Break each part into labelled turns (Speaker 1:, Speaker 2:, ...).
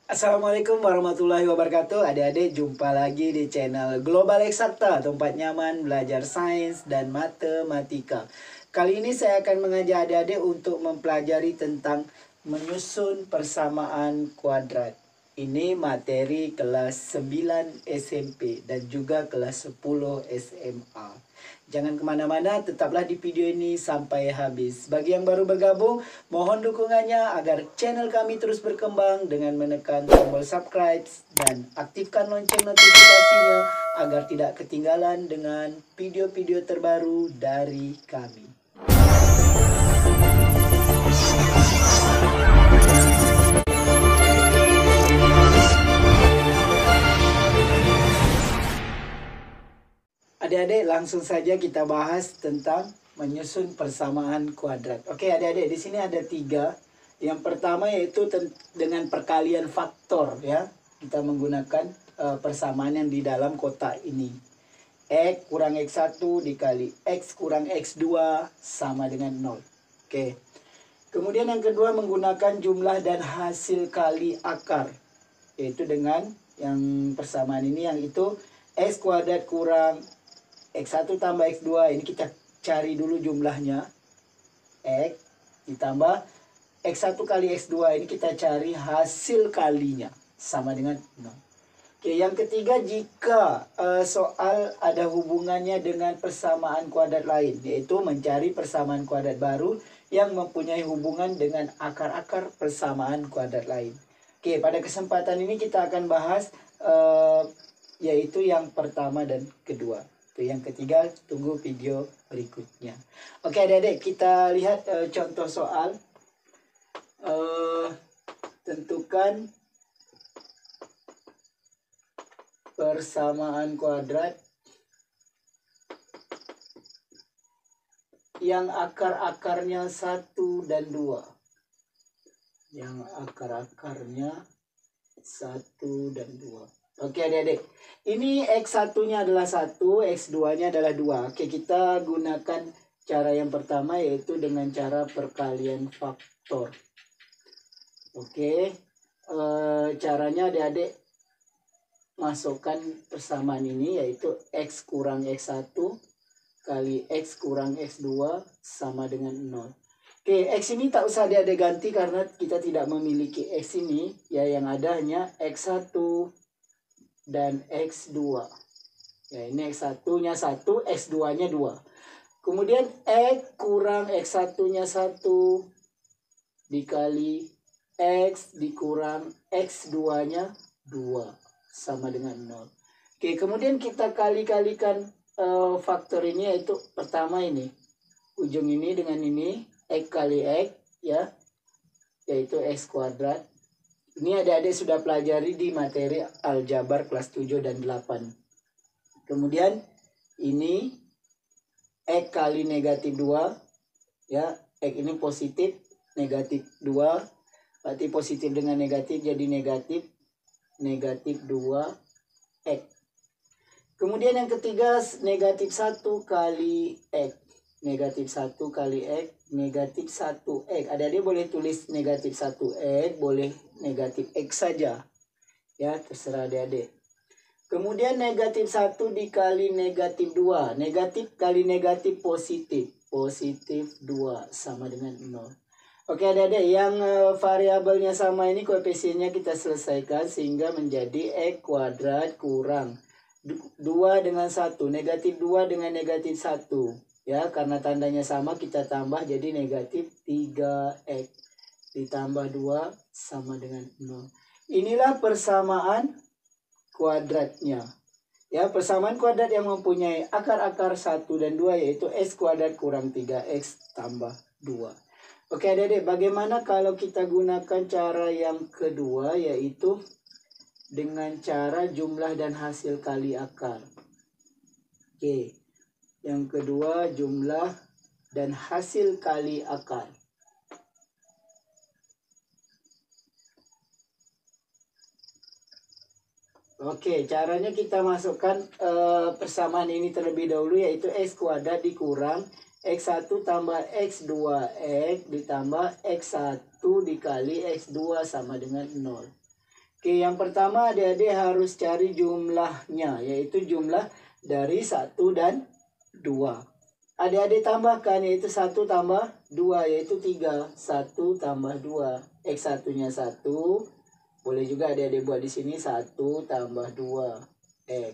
Speaker 1: Assalamualaikum warahmatullahi wabarakatuh. Adik-adik, jumpa lagi di channel Global Eksakta, tempat nyaman belajar sains dan matematika. Kali ini saya akan mengajak adik-adik untuk mempelajari tentang menyusun persamaan kuadrat. Ini materi kelas 9 SMP dan juga kelas 10 SMA. Jangan kemana-mana, tetaplah di video ini sampai habis. Bagi yang baru bergabung, mohon dukungannya agar channel kami terus berkembang dengan menekan tombol subscribe dan aktifkan lonceng notifikasinya agar tidak ketinggalan dengan video-video terbaru dari kami. Adik-adik, langsung saja kita bahas tentang menyusun persamaan kuadrat. Oke, adik-adik, di sini ada 3. Yang pertama yaitu dengan perkalian faktor, ya. Kita menggunakan persamaan yang di dalam kotak ini. X kurang X1 dikali X kurang X2 sama dengan 0. Oke. Kemudian yang kedua menggunakan jumlah dan hasil kali akar, yaitu dengan yang persamaan ini, yang itu X kuadrat kurang X1 tambah X2, ini kita cari dulu jumlahnya. X ditambah X1 kali X2, ini kita cari hasil kalinya. Sama dengan 0. Oke, yang ketiga, jika soal ada hubungannya dengan persamaan kuadrat lain, yaitu mencari persamaan kuadrat baru yang mempunyai hubungan dengan akar-akar persamaan kuadrat lain. Oke, pada kesempatan ini kita akan bahas yaitu yang pertama dan kedua. Yang ketiga, tunggu video berikutnya. Oke adik-adik, kita lihat contoh soal. Tentukan persamaan kuadrat yang akar-akarnya 1 dan 2. Yang akar-akarnya 1 dan 2. Oke adik-adik, ini X1-nya adalah 1, X2-nya adalah 2. Oke, kita gunakan cara yang pertama, yaitu dengan cara perkalian faktor. Oke, caranya adik-adik masukkan persamaan ini, yaitu X kurang X1 kali X kurang X2 sama dengan 0. Oke, X ini tak usah adik-adik ganti karena kita tidak memiliki X ini, ya. Yang ada hanya X1 dan X2. Ya, ini X1-nya 1, X2-nya 2. Kemudian X kurang X1-nya 1 dikali X dikurang X2-nya 2 sama dengan 0. Oke, kemudian kita kali-kalikan faktor ini, yaitu pertama ini, ujung ini dengan ini, X kali X, ya, yaitu X kuadrat. Ini adik-adik sudah pelajari di materi aljabar kelas 7 dan 8. Kemudian ini X kali negatif 2. Ya, X ini positif, negatif 2. Berarti positif dengan negatif jadi negatif 2 X. Kemudian yang ketiga, negatif 1 kali X. Negatif 1 kali X, negatif 1 X. Adik-adik boleh tulis negatif 1 X, boleh negatif X saja. Ya, terserah adik-adik. Kemudian negatif 1 dikali negatif 2. Negatif kali negatif positif. Positif 2 sama dengan 0. Oke adik-adik, yang variabelnya sama ini, koefisiennya kita selesaikan sehingga menjadi X kuadrat kurang 2 dengan 1. Negatif 2 dengan negatif 1. Ya, karena tandanya sama kita tambah jadi negatif 3X ditambah 2 sama dengan 0. Inilah persamaan kuadratnya. Ya, persamaan kuadrat yang mempunyai akar-akar 1 dan 2, yaitu X kuadrat kurang 3X tambah 2. Oke adik-adik, bagaimana kalau kita gunakan cara yang kedua, yaitu dengan cara jumlah dan hasil kali akar. Oke. Yang kedua, jumlah dan hasil kali akar. Oke, caranya kita masukkan persamaan ini terlebih dahulu, yaitu X kuadrat dikurang X1 tambah X2X ditambah X1 dikali X2 sama dengan 0. Oke, yang pertama adik-adik harus cari jumlahnya, yaitu jumlah dari 1 dan 2. Adik-adik tambahkan, yaitu 1 tambah 2, yaitu 3. 1 tambah 2. X1-nya 1. Boleh juga adik-adik buat di sini 1 tambah 2. X.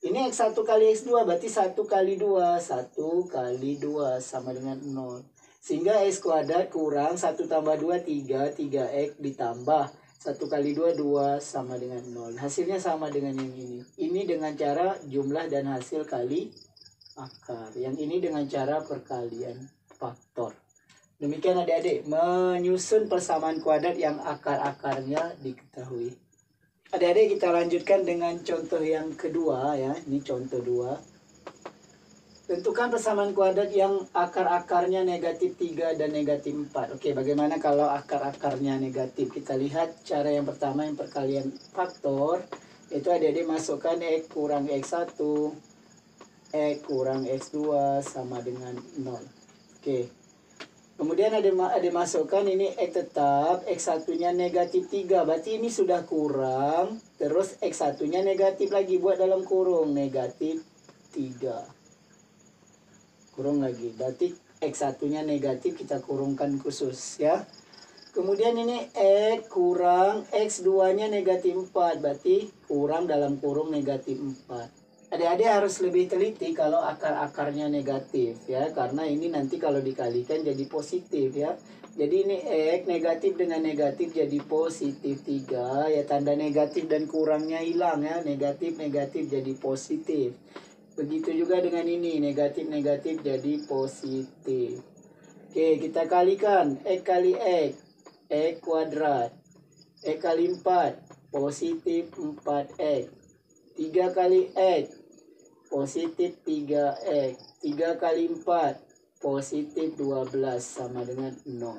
Speaker 1: Ini X1 kali X2, berarti 1 kali 2. 1 kali 2 sama dengan 0. Sehingga X kuadrat kurang 1 tambah 2, 3. 3X ditambah 1 kali 2, 2 sama dengan 0. Hasilnya sama dengan yang ini. Ini dengan cara jumlah dan hasil kali akar. Yang ini dengan cara perkalian faktor. Demikian adik-adik, menyusun persamaan kuadrat yang akar-akarnya diketahui. Adik-adik, kita lanjutkan dengan contoh yang kedua ya. Ini contoh 2. Tentukan persamaan kuadrat yang akar-akarnya negatif 3 dan negatif 4. Oke, bagaimana kalau akar-akarnya negatif? Kita lihat cara yang pertama, yang perkalian faktor. Itu adik-adik masukkan X kurang X1, X kurang X2 sama dengan 0. Oke. Kemudian adik masukkan ini X tetap, X1-nya negatif 3. Berarti ini sudah kurang. Terus X1-nya negatif lagi, buat dalam kurung, negatif 3. Kurung lagi, berarti X1-nya negatif, kita kurungkan khusus ya. Kemudian ini X kurang X2-nya negatif 4, berarti kurang dalam kurung negatif 4. Adik-adik harus lebih teliti kalau akar-akarnya negatif ya, karena ini nanti kalau dikalikan jadi positif ya. Jadi ini X negatif dengan negatif jadi positif 3 ya, tanda negatif dan kurangnya hilang ya, negatif-negatif jadi positif. Begitu juga dengan ini, negatif-negatif jadi positif. Oke, kita kalikan. X kali X, X kuadrat. X kali 4, positif 4X. 3 kali X, positif 3X. 3 kali 4, positif 12 sama dengan 0.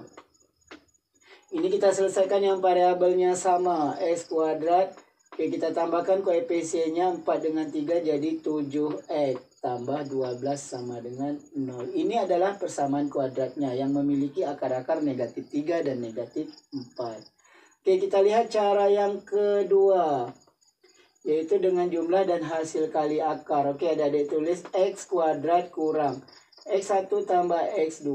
Speaker 1: Ini kita selesaikan yang variabelnya sama, X kuadrat. Oke, kita tambahkan koefisiennya 4 dengan 3 jadi 7X tambah 12 sama dengan 0. Ini adalah persamaan kuadratnya yang memiliki akar-akar negatif 3 dan negatif 4. Oke, kita lihat cara yang kedua, yaitu dengan jumlah dan hasil kali akar. Oke, adik-adik tulis X kuadrat kurang X1 tambah X2,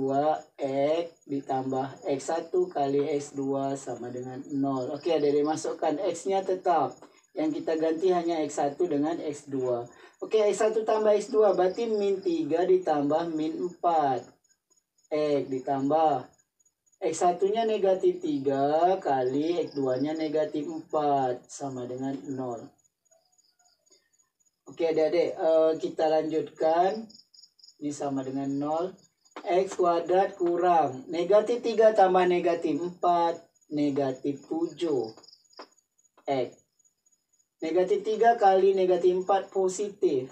Speaker 1: X ditambah X1 kali X2 sama dengan 0. Oke, adik-adik masukkan X-nya tetap. Yang kita ganti hanya X1 dengan X2. Oke, X1 tambah X2 berarti min 3 ditambah min 4. X ditambah X1-nya negatif 3 kali X2-nya negatif 4 sama dengan 0. Oke, adik-adik, kita lanjutkan. Ini sama dengan 0. X kuadrat kurang negatif 3 tambah negatif 4, negatif 7. X. Negatif 3 kali negatif 4 positif.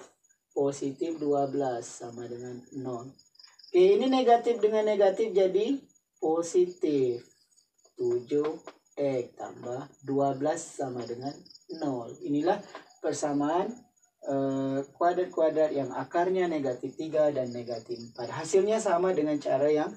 Speaker 1: Positif 12 sama dengan 0. Oke, ini negatif dengan negatif jadi positif. 7X tambah 12 sama dengan 0. Inilah persamaan kuadrat-kuadrat yang akarnya negatif 3 dan negatif 4. Hasilnya sama dengan cara yang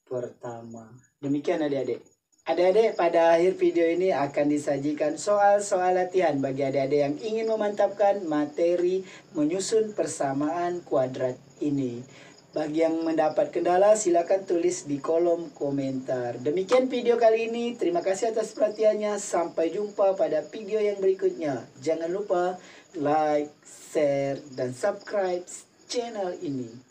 Speaker 1: pertama. Demikian adik-adik. Adik-adik, pada akhir video ini akan disajikan soal-soal latihan bagi adik-adik yang ingin memantapkan materi menyusun persamaan kuadrat ini. Bagi yang mendapat kendala, silakan tulis di kolom komentar. Demikian video kali ini. Terima kasih atas perhatiannya. Sampai jumpa pada video yang berikutnya. Jangan lupa like, share, dan subscribe channel ini.